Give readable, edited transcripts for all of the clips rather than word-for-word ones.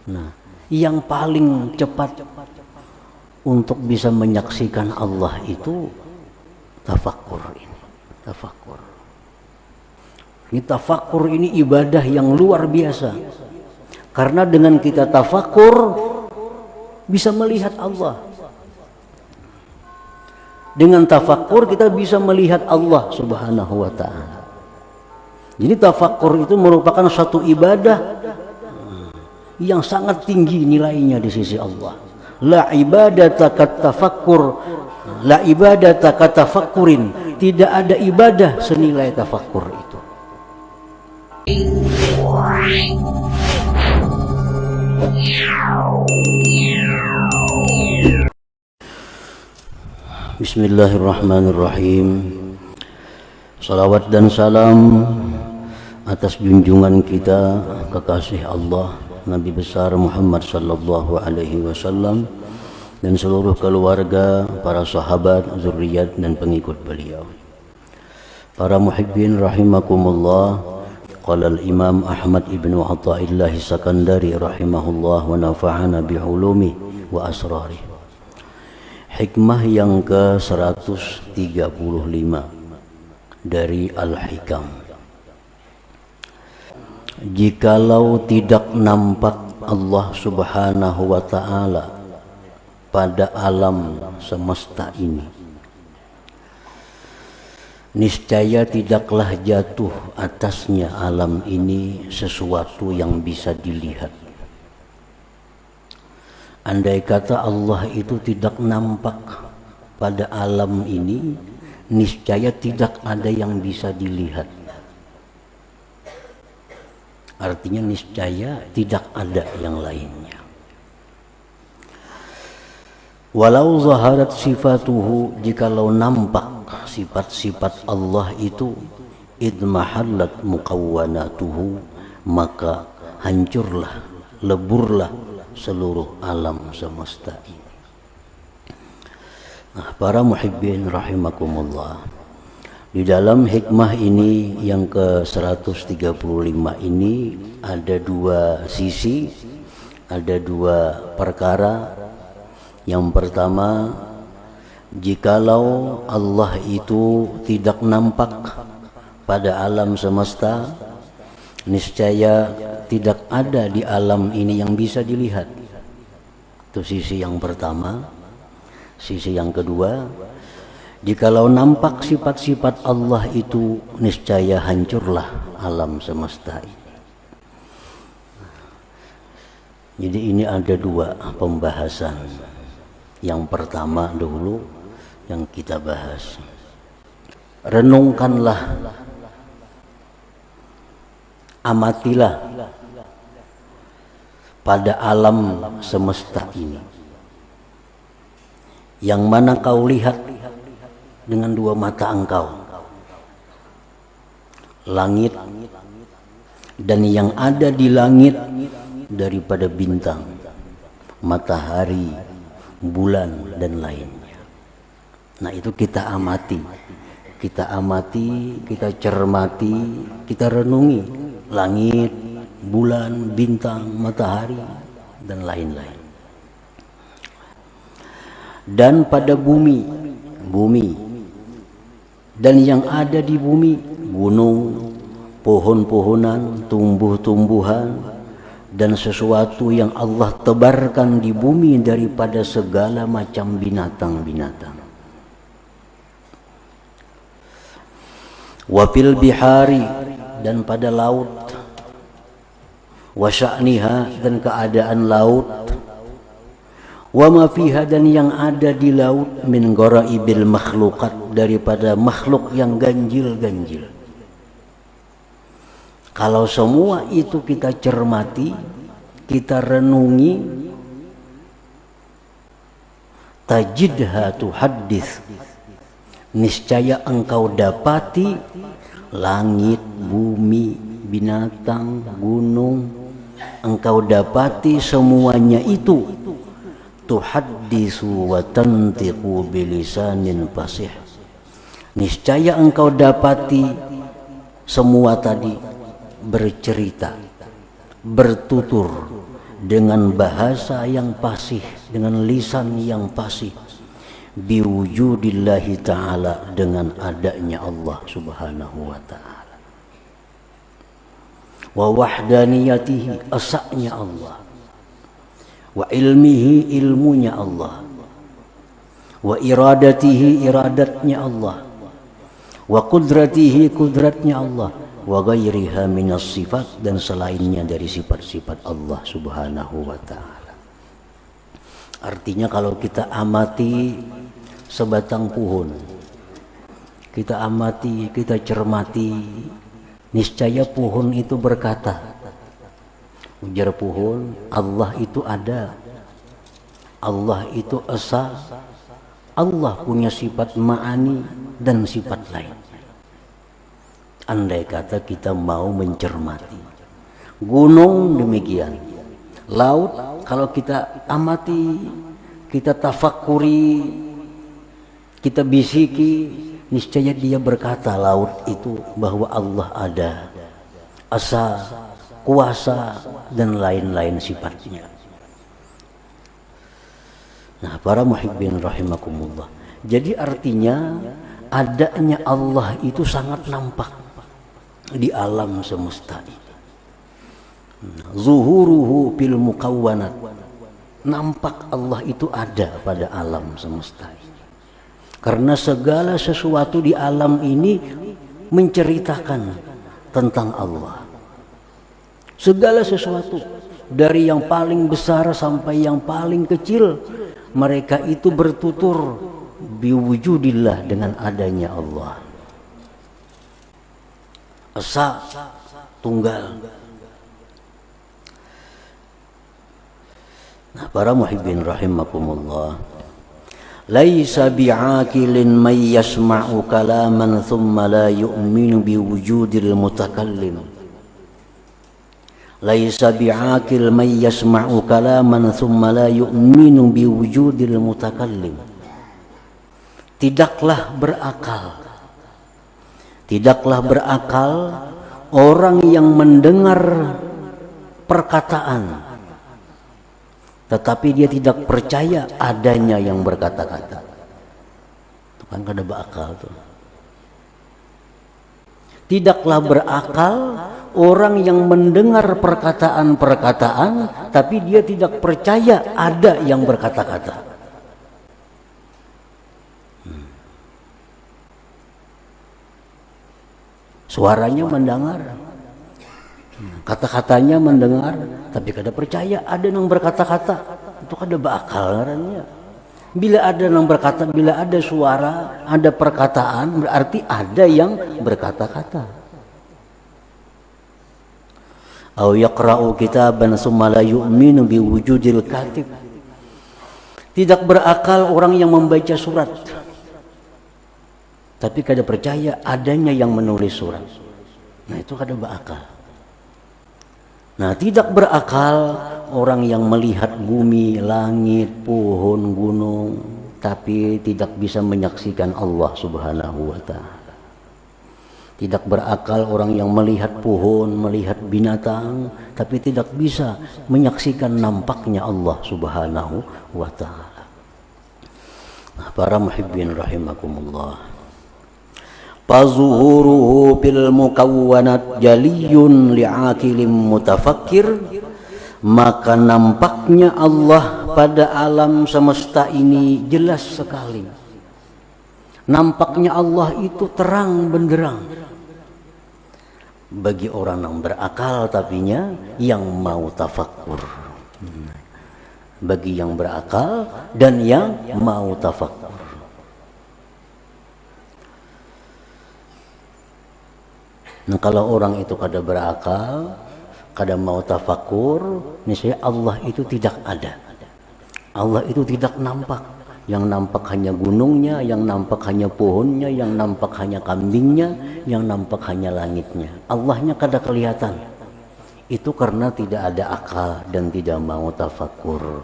Nah, yang paling cepat untuk bisa menyaksikan Allah itu tafakkur ini. Tafakkur. Ini tafakkur ini ibadah yang luar biasa. Karena dengan kita tafakkur bisa melihat Allah. Dengan tafakkur kita bisa melihat Allah Subhanahu wa ta'ala. Jadi tafakkur itu merupakan satu ibadah yang sangat tinggi nilainya di sisi Allah. La ibadata kat tafakkur, la ibadata kat tafakkurin. Tidak ada ibadah senilai tafakkur itu. Bismillahirrahmanirrahim. Salawat dan salam atas junjungan kita kekasih Allah Nabi besar Muhammad sallallahu alaihi wasallam dan seluruh keluarga, para sahabat, zuriat dan pengikut beliau. Para muhibbin rahimakumullah. Qala al-Imam Ahmad ibn Athaillah Sakandari rahimahullah wa nafa'ana bi'ulumi wa asrari. Hikmah yang ke-135 dari Al-Hikam. Jikalau tidak nampak Allah Subhanahu wa ta'ala pada alam semesta ini, niscaya tidaklah jatuh atasnya alam ini sesuatu yang bisa dilihat. Andai kata Allah itu tidak nampak pada alam ini, niscaya tidak ada yang bisa dilihat. Artinya niscaya tidak ada yang lainnya. Walau zaharat sifatuhu, jikalau nampak sifat-sifat Allah itu, idmahallat muqawwanatuhu, maka hancurlah, leburlah seluruh alam semesta ini. Nah, para muhibbin rahimakumullah, di dalam hikmah ini yang ke-135 ini ada dua sisi, ada dua perkara. Yang pertama, jikalau Allah itu tidak nampak pada alam semesta, niscaya tidak ada di alam ini yang bisa dilihat. Itu sisi yang pertama. Sisi yang kedua, jikalau nampak sifat-sifat Allah itu, niscaya hancurlah alam semesta ini. Jadi ini ada dua pembahasan. Yang pertama dulu yang kita bahas. Renungkanlah, amatilah pada alam semesta ini, yang mana kau lihat dengan dua mata engkau, langit dan yang ada di langit daripada bintang, matahari, bulan dan lainnya. Nah, itu kita amati, kita cermati, kita renungi langit, bulan, bintang, matahari dan lain-lain. Dan pada bumi dan yang ada di bumi, gunung, pohon-pohonan, tumbuh-tumbuhan dan sesuatu yang Allah tebarkan di bumi daripada segala macam binatang-binatang. Wa fil bihari, dan pada laut, wa sya'niha, dan keadaan laut, wa ma fiha, dan yang ada di laut, min ghoraibil makhluqat, daripada makhluk yang ganjil-ganjil. Kalau semua itu kita cermati, kita renungi, tajidha tuhaddits, niscaya engkau dapati langit, bumi, binatang, gunung, engkau dapati semuanya itu tuhaddisu wa tantiqu bilisanin fasih, niscaya engkau dapati semua tadi bercerita, bertutur dengan bahasa yang fasih, dengan lisan yang fasih, biwujudillahi ta'ala, dengan adanya Allah subhanahu wa ta'ala, wa wahdaniyatihi, esaknya Allah, wa ilmihi, ilmunya Allah, wa iradatihi, iradatnya Allah, wa kudratihi, kudratnya Allah, wa ghairiha minas sifat, dan selainnya dari sifat-sifat Allah subhanahu wa ta'ala. Artinya kalau kita amati sebatang pohon, kita amati, kita cermati, niscaya pohon itu berkata, ujar pohon, Allah itu ada, Allah itu esa, Allah punya sifat ma'ani dan sifat lain. Andai kata kita mau mencermati, gunung demikian, laut kalau kita amati, kita tafakuri, kita bisiki, niscaya dia berkata, laut itu, bahwa Allah ada, asa, kuasa, dan lain-lain sifatnya. Nah, para muhibbin rahimakumullah, jadi artinya adanya Allah itu sangat nampak di alam semesta ini. Zuhuruhu fil mukawwanat, nampak Allah itu ada pada alam semesta ini. Karena segala sesuatu di alam ini menceritakan tentang Allah. Segala sesuatu, dari yang paling besar sampai yang paling kecil, mereka itu bertutur biwujudillah, dengan adanya Allah. Esa, tunggal. Nah, para muhibbin rahimakumullah, laisa bi'aqilin may yasma'u kalaman thumma la yu'minu biwujudil mutakallim. Laisa bi'aqil may yasma'u kalaman thumma la yu'minu biwujudil mutakallim. Tidaklah berakal orang yang mendengar perkataan tetapi dia tidak percaya adanya yang berkata-kata. Itu kan kada berakal tuh. Tidaklah berakal orang yang mendengar perkataan-perkataan tapi dia tidak percaya ada yang berkata-kata. Suaranya mendengar, kata-katanya mendengar, tapi kada percaya ada yang berkata-kata. Itu kada beakal ngarannya. Bila ada yang berkata, bila ada suara, ada perkataan, berarti ada yang berkata-kata. Au yaqra'u kitaban tsumma la yu'minu biwujudil katib. Tidak berakal orang yang membaca surat tapi kada percaya adanya yang menulis surat. Nah, itu kada berakal. Nah, tidak berakal orang yang melihat bumi, langit, pohon, gunung, tapi tidak bisa menyaksikan Allah subhanahu wa ta'ala. Tidak berakal orang yang melihat pohon, melihat binatang, tapi tidak bisa menyaksikan nampaknya Allah subhanahu wa ta'ala. Nah, para muhibbin rahimakumullah, fazuhuruhu fil mukawwanat jaliyun li'akilin mutafakkir, maka nampaknya Allah pada alam semesta ini jelas sekali. Nampaknya Allah itu terang benderang bagi orang yang berakal tapinya yang mau tafakkur. Bagi yang berakal dan yang mau tafakkur. Nah, kalau orang itu kada berakal, kada mau tafakur, niscaya Allah itu tidak ada. Allah itu tidak nampak. Yang nampak hanya gunungnya, yang nampak hanya pohonnya, yang nampak hanya kambingnya, yang nampak hanya langitnya. Allahnya kada kelihatan. Itu karena tidak ada akal dan tidak mau tafakur.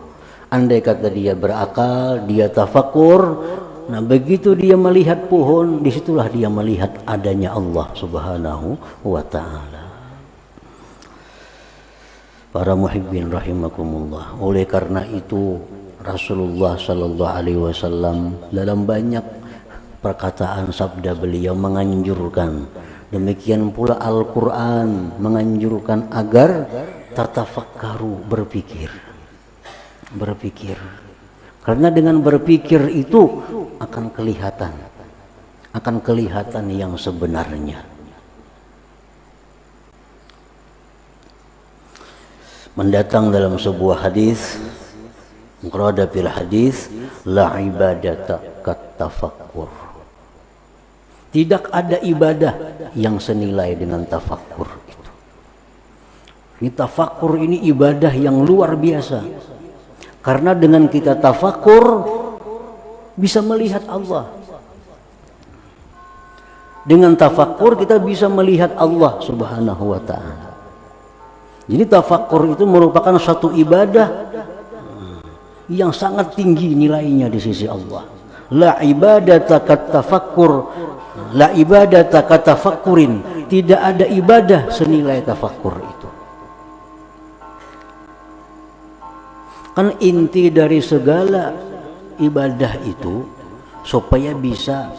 Andai kata dia berakal, dia tafakur, nah begitu dia melihat pohon, disitulah dia melihat adanya Allah subhanahu wa ta'ala. Para muhibbin rahimakumullah. Oleh karena itu Rasulullah sallallahu alaihi wasallam dalam banyak perkataan sabda beliau menganjurkan, demikian pula Al-Qur'an menganjurkan agar tatafakkaru, berpikir. Karena dengan berpikir itu akan kelihatan yang sebenarnya. Mendatang dalam sebuah hadis, murada fil hadis, la ibadata kat tafakkur. Tidak ada ibadah yang senilai dengan tafakkur itu. Ini tafakkur ini ibadah yang luar biasa. Karena dengan kita tafakkur bisa melihat Allah. Dengan tafakkur kita bisa melihat Allah Subhanahu wa taala. Jadi tafakkur itu merupakan satu ibadah yang sangat tinggi nilainya di sisi Allah. La ibadata kat tafakkur, la ibadata kat tafakkurin. Tidak ada ibadah senilai tafakkur itu. Kan inti dari segala ibadah itu supaya bisa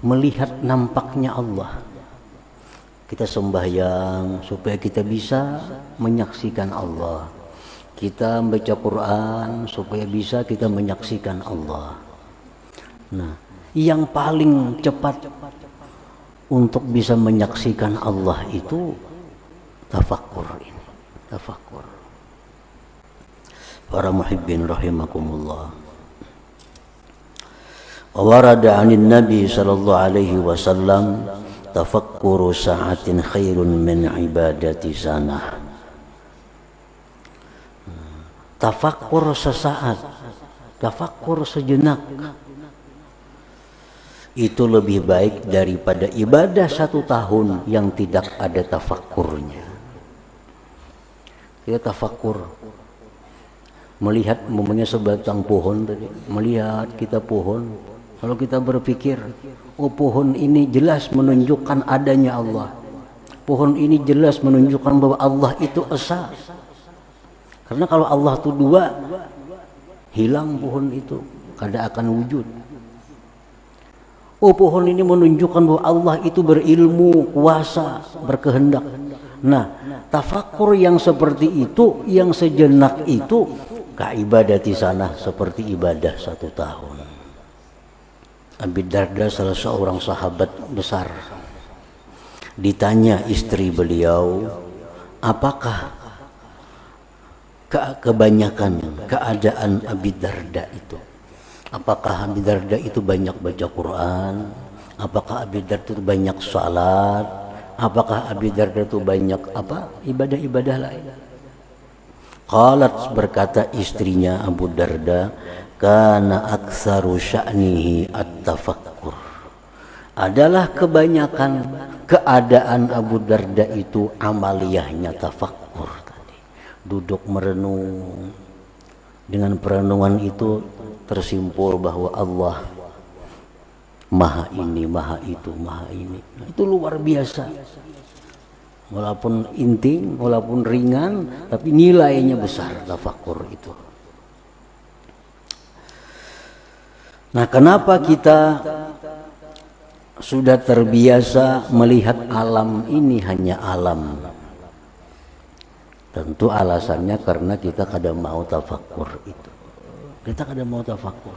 melihat nampaknya Allah. Kita sembahyang supaya kita bisa menyaksikan Allah. Kita membaca Quran supaya bisa kita menyaksikan Allah. Nah, yang paling cepat untuk bisa menyaksikan Allah itu tafakkur ini. Tafakkur. Para muhibbin rahimakumullah. Wa warada 'anil Nabi sallallahu alaihi wasallam tafakkuru sa'atin khairun min ibadati sanah. Tafakkur sesaat, tafakkur sejenak itu lebih baik daripada ibadah 1 tahun yang tidak ada tafakkurnya. Kita tafakkur melihat momennya sebatang pohon tadi, melihat kita pohon. Kalau kita berpikir, oh pohon ini jelas menunjukkan adanya Allah. Pohon ini jelas menunjukkan bahwa Allah itu esa. Karena kalau Allah itu 2, hilang pohon itu, kada akan wujud. Oh pohon ini menunjukkan bahwa Allah itu berilmu, kuasa, berkehendak. Nah, tafakkur yang seperti itu, yang sejenak itu, kaibadati sana seperti ibadah 1 tahun. Abi Darda salah seorang sahabat besar, ditanya istri beliau, apakah kebanyakan keadaan Abi Darda itu? Apakah Abi Darda itu banyak baca Quran? Apakah Abi Darda itu banyak salat? Apakah Abi Darda itu banyak ibadah-ibadah lain? Qalat, berkata istrinya Abu Darda, kana aktsaru sya'nihi at-tafakkur. Adalah kebanyakan keadaan Abu Darda itu amaliyahnya tafakkur tadi. Duduk merenung. Dengan perenungan itu tersimpul bahwa Allah Maha ini, Maha itu, Maha ini. Nah, itu luar biasa. Walaupun inting, walaupun ringan, tapi nilainya besar tafakkur itu. Nah, kenapa kita sudah terbiasa melihat alam ini hanya alam? Tentu alasannya karena kita kadang mau tafakkur itu. Kita kadang mau tafakkur.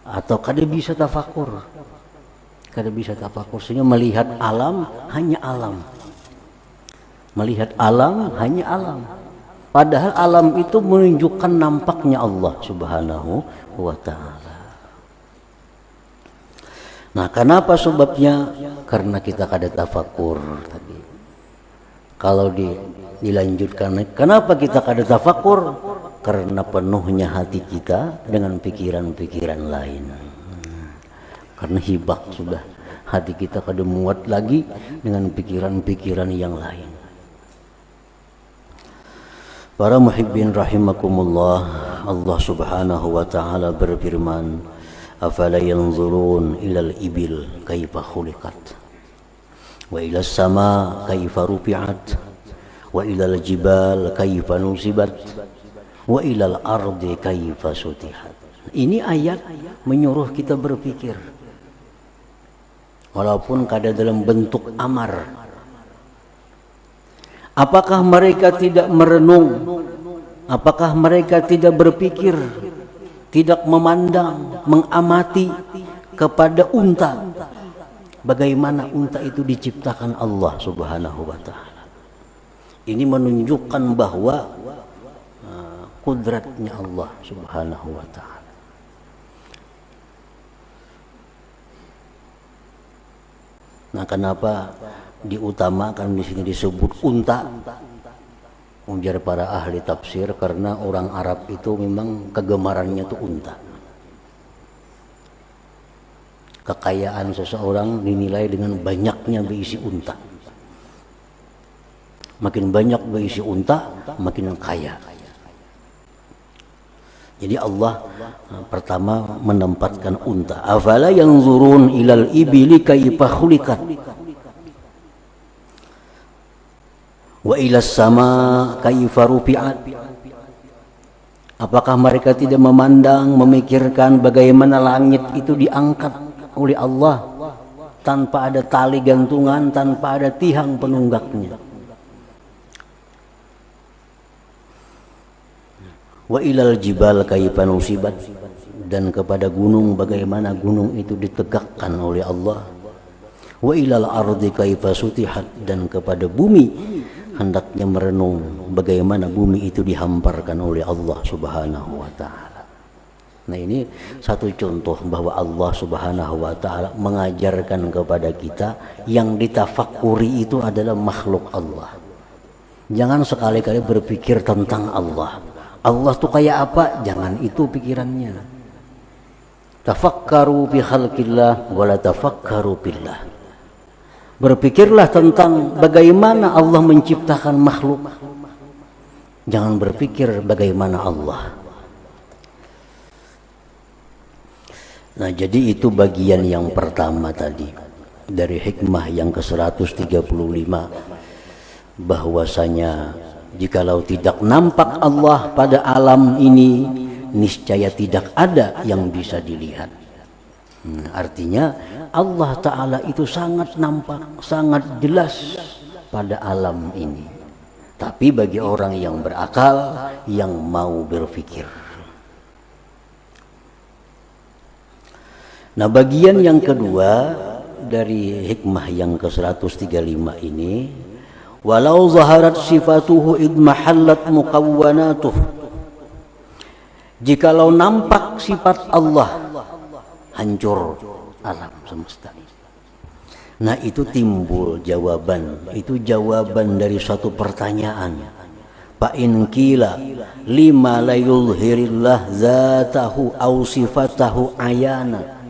Atau kadang bisa tafakkur. Kadang bisa tafakkur, sehingga melihat alam hanya alam. Melihat alam hanya alam. Padahal alam itu menunjukkan nampaknya Allah Subhanahu wa ta'ala. Nah, kenapa sebabnya? Karena kita kada tafakkur tadi. Kalau dilanjutkan, kenapa kita kada tafakkur? Karena penuhnya hati kita dengan pikiran-pikiran lain. Karena hibak sudah, hati kita kada muat lagi dengan pikiran-pikiran yang lain. Para muhibbin rahimakumullah, Allah Subhanahu wa ta'ala berfirman, afala yanzurun ilal ibil kaifa khuliqat wa ilas sama kaifa rufi'at wa ilal jibal kaifa nusibat wa ilal ardi kaifa sutihat. Ini ayat menyuruh kita berpikir, walaupun kadang dalam bentuk amar. Apakah mereka tidak merenung? Apakah mereka tidak berpikir, tidak memandang, mengamati kepada unta, bagaimana unta itu diciptakan Allah Subhanahu wa ta'ala. Ini menunjukkan bahwa kudratnya Allah Subhanahu wa ta'ala. Nah, kenapa diutamakan di sini disebut unta? Ujar para ahli tafsir, karena orang Arab itu memang kegemarannya itu unta. Kekayaan seseorang dinilai dengan banyaknya berisi unta. Makin banyak berisi unta, makin kaya. Jadi Allah pertama menempatkan unta. Afala yanzurun ilal ibili kaifa khuliqat wa ilas sama kaifa rufi'at. Apakah mereka tidak memandang, memikirkan bagaimana langit itu diangkat oleh Allah tanpa ada tali gantungan, tanpa ada tiang penunggaknya. Wa ilal jibal kaifa nusibat, dan kepada gunung bagaimana gunung itu ditegakkan oleh Allah. Wa ilal ardi kaifa sutihat, dan kepada bumi hendaknya merenung bagaimana bumi itu dihamparkan oleh Allah Subhanahu wa ta'ala. Nah, ini satu contoh bahwa Allah Subhanahu wa ta'ala mengajarkan kepada kita yang ditafakuri itu adalah makhluk Allah. Jangan sekali-kali berpikir tentang Allah. Allah tuh kayak apa? Jangan itu pikirannya. Tafakkaru bi khalqillah wa la tafakkaru billah. Berpikirlah tentang bagaimana Allah menciptakan makhluk. Jangan berpikir bagaimana Allah. Nah, jadi itu bagian yang pertama tadi dari hikmah yang ke-135, bahwasanya jikalau tidak nampak Allah pada alam ini, niscaya tidak ada yang bisa dilihat. Artinya Allah Ta'ala itu sangat nampak, sangat jelas pada alam ini. Tapi bagi orang yang berakal, yang mau berpikir. Nah, bagian yang kedua dari hikmah yang ke-135 ini, walau zaharat sifatuhu id mahallat muqawwanatuh. Jikalau nampak sifat Allah, hancur alam semesta. Nah, itu timbul jawaban. Itu jawaban dari suatu pertanyaan. Fa in qila lima la yulhirillah zatahu aw sifatahu ayana.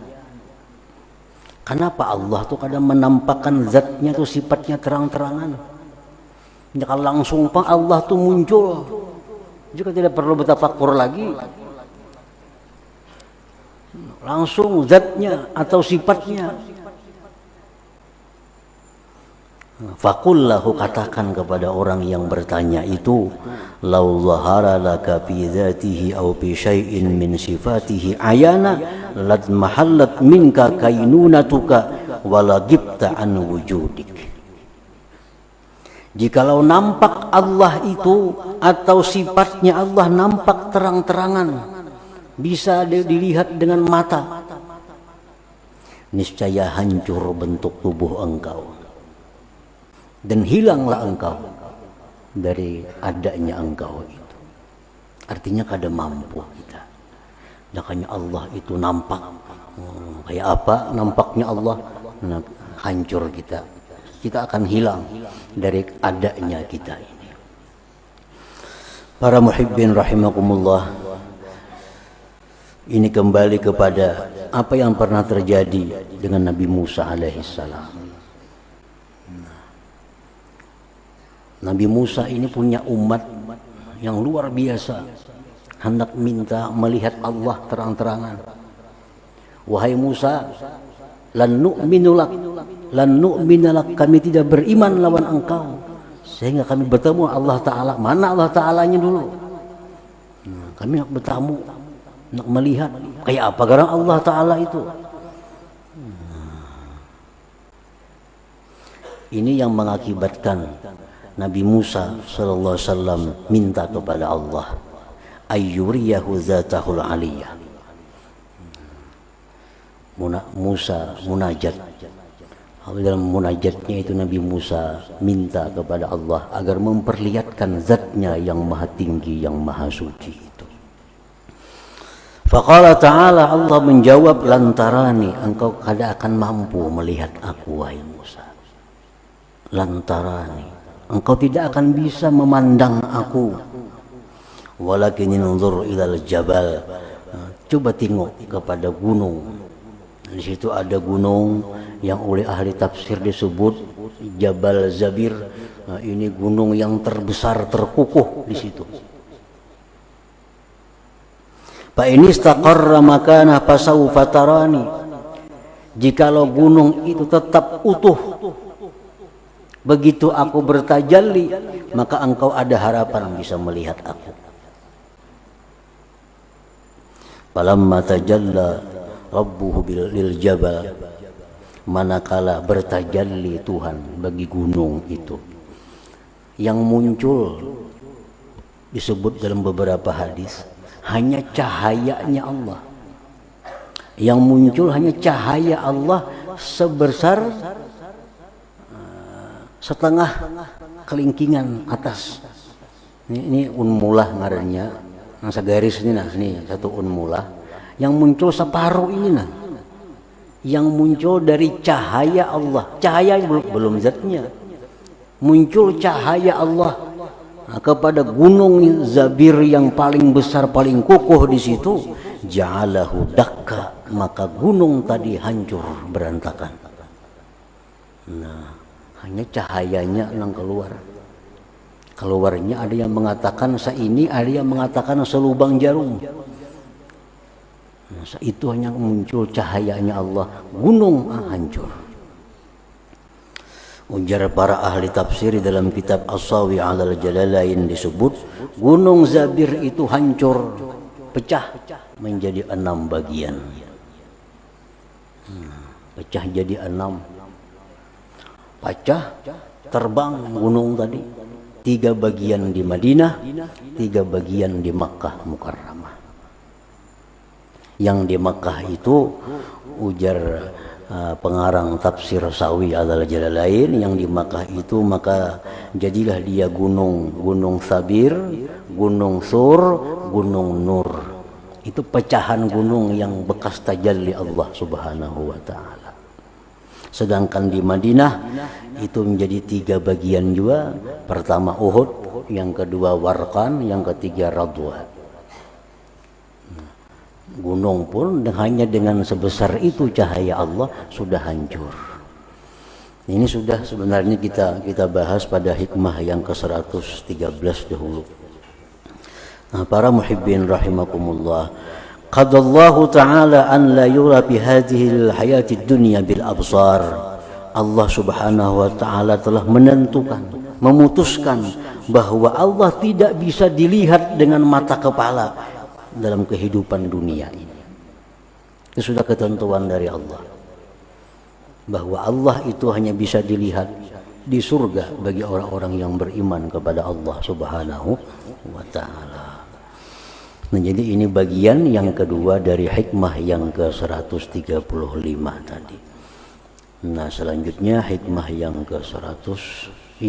Kenapa Allah tuh kadang menampakkan zatnya tuh sifatnya terang-terangan? Ya, kalau langsung Pak Allah tuh muncul, juga tidak perlu bertafakkur lagi. Langsung zatnya atau sifatnya. Faqullahu, katakan kepada orang yang bertanya itu, lau zahara laka fi dzatihi aw fi syai'in min sifatihi ayana lad mahallat minka kainunatuka wala gibta an wujudik. Jikalau nampak Allah itu atau sifatnya Allah nampak terang-terangan, bisa dilihat dengan mata, niscaya hancur bentuk tubuh engkau dan hilanglah engkau dari adanya engkau itu. Artinya kada mampu kita. Makanya Allah itu nampak. Kayak apa nampaknya Allah? Nah, hancur kita. Kita akan hilang dari adanya kita ini. Para muhibbin rahimakumullah, ini kembali kepada apa yang pernah terjadi dengan Nabi Musa alaihissalam. Nabi Musa ini punya umat yang luar biasa, hendak minta melihat Allah terang-terangan. Wahai Musa, lan nu'minu lak, kami tidak beriman lawan engkau sehingga kami bertemu Allah Ta'ala. Mana Allah Ta'alanya dulu? Kami nak bertamu, nak melihat kayak apa garang Allah Ta'ala itu. Ini yang mengakibatkan Nabi Musa sallallahu alaihi wasallam minta kepada Allah ayyuriyahu zatahul aliyah. Musa munajat. Dalam munajatnya itu Nabi Musa minta kepada Allah agar memperlihatkan zatnya yang maha tinggi, yang maha suci itu. Faqala ta'ala, Allah menjawab, lantarani, engkau kada akan mampu melihat aku wahai Musa. Lantarani, engkau tidak akan bisa memandang aku. Walakin inzur ilal jabal, coba tengok kepada gunung. Di situ ada gunung yang oleh ahli tafsir disebut Jabal Zabir. Ini gunung yang terbesar, terkukuh di situ. Fa in istaqarra makanah fasawfa tarani. Jikalau gunung itu tetap utuh, begitu aku bertajalli, maka engkau ada harapan bisa melihat aku. Falamma tajalla rabbuhu lil jabal, manakala bertajalli Tuhan bagi gunung itu, yang muncul disebut dalam beberapa hadis hanya cahayanya Allah. Yang muncul hanya cahaya Allah sebesar setengah kelingkingan atas. Ini unmulah ngarannya, masa garis ini nah, ini satu unmulah. Yang muncul separuh ini nah, yang muncul dari cahaya Allah. Cahaya belum zatnya, muncul cahaya Allah. Nah, kepada gunung Zabir yang paling besar, paling kokoh di situ, ja'alahu dakka, maka gunung tadi hancur berantakan. Nah, hanya cahayanya yang keluar. Keluarnya ada yang mengatakan seini, ada yang mengatakan selubang jarum. Nah, itu hanya muncul cahayanya Allah, gunung hancur. Ujar para ahli tafsir dalam kitab As-Sawi 'alal Jalalain disebut gunung Zabir itu hancur, pecah menjadi 6 bagian. Pecah jadi 6. Pecah, terbang gunung tadi. 3 bagian di Madinah, 3 bagian di Makkah Mukarramah. Yang di Makkah itu ujar pengarang tafsir Sawi 'alal Jalalain, yang di Makkah itu maka jadilah dia gunung Sabir, gunung Sur, gunung Nur. Itu pecahan gunung yang bekas tajalli Allah Subhanahu wa taala. Sedangkan di Madinah itu menjadi 3 bagian juga. Pertama Uhud, yang kedua Warqan, yang ketiga Radwa. Gunung pun hanya dengan sebesar itu cahaya Allah sudah hancur. Ini sudah sebenarnya kita bahas pada hikmah yang ke-113 dahulu. Nah, para muhibbin rahimakumullah, qadallahu ta'ala an la yura bi hadhihi al-hayati dunya bil absar. Allah Subhanahu wa taala telah menentukan, memutuskan bahwa Allah tidak bisa dilihat dengan mata kepala dalam kehidupan dunia ini. Itu sudah ketentuan dari Allah, bahwa Allah itu hanya bisa dilihat di surga bagi orang-orang yang beriman kepada Allah Subhanahu wa taala. Nah, jadi ini bagian yang kedua dari hikmah yang ke-135 tadi. Nah, selanjutnya hikmah yang ke-136.